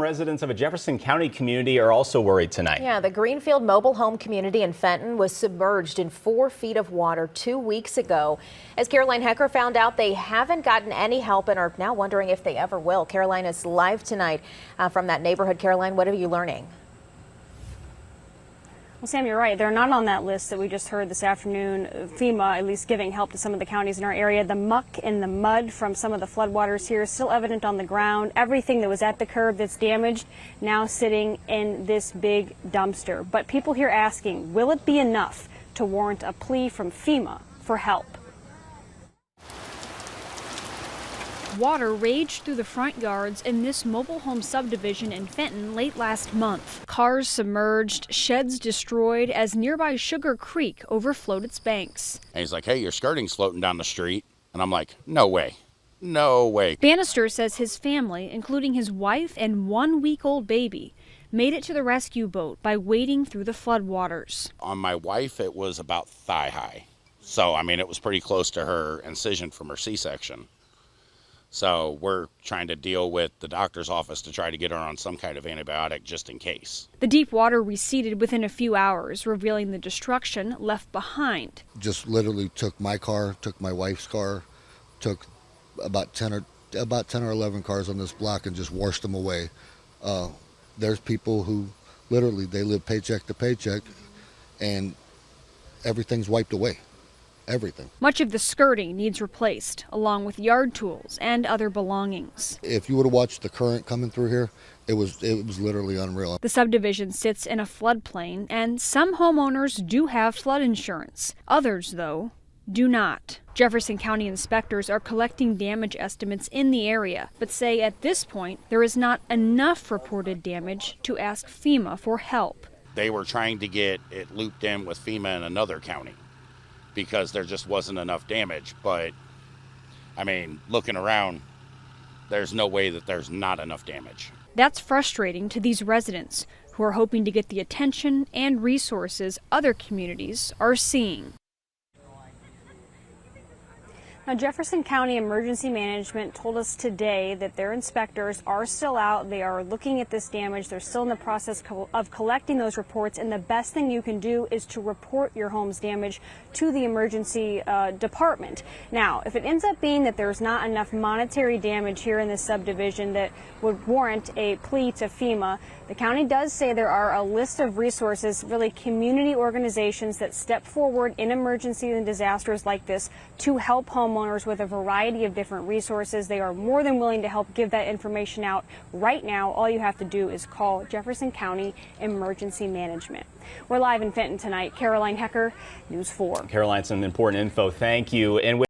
Residents of a Jefferson County community are also worried tonight. Yeah, the Greenfield mobile home community in Fenton was submerged in 4 feet of water 2 weeks ago. As Caroline Hecker found out, they haven't gotten any help and are now wondering if they ever will. Caroline is live tonight from that neighborhood. Caroline, what are you learning? Well, Sam, you're right. They're not on that list that we just heard this afternoon. FEMA, at least giving help to some of the counties in our area. The muck and the mud from some of the floodwaters here is still evident on the ground. Everything that was at the curb that's damaged now sitting in this big dumpster. But people here asking, will it be enough to warrant a plea from FEMA for help? Water raged through the front yards in this mobile home subdivision in Fenton late last month. Cars submerged, sheds destroyed as nearby Sugar Creek overflowed its banks. And he's like, hey, your skirting's floating down the street. And I'm like, no way. No way. Bannister says his family, including his wife and 1-week-old baby, made it to the rescue boat by wading through the floodwaters. On my wife, it was about thigh high. So, I mean, it was pretty close to her incision from her C-section. So we're trying to deal with the doctor's office to try to get her on some kind of antibiotic just in case. The deep water receded within a few hours, revealing the destruction left behind. Just literally took my car, took my wife's car, took about 10 or 11 cars on this block and just washed them away. There's people who literally, they live paycheck to paycheck and everything's wiped away. Everything. Much of the skirting needs replaced, along with yard tools and other belongings. If you would have watched the current coming through here, it was literally unreal. The subdivision sits in a floodplain, and some homeowners do have flood insurance. Others, though, do not. Jefferson County inspectors are collecting damage estimates in the area, but say at this point there is not enough reported damage to ask FEMA for help. They were trying to get it looped in with FEMA in another county, because there just wasn't enough damage. But, I mean, looking around, there's no way that there's not enough damage. That's frustrating to these residents who are hoping to get the attention and resources other communities are seeing. Now, Jefferson County Emergency Management told us today that their inspectors are still out. They are looking at this damage. They're still in the process of collecting those reports. And the best thing you can do is to report your home's damage to the emergency department. Now, if it ends up being that there's not enough monetary damage here in this subdivision that would warrant a plea to FEMA, the county does say there are a list of resources, really community organizations that step forward in emergencies and disasters like this to help homeowners with a variety of different resources. They are more than willing to help give that information out right now. All you have to do is call Jefferson County Emergency Management. We're live in Fenton tonight. Caroline Hecker, News 4. Caroline, some important info. Thank you. And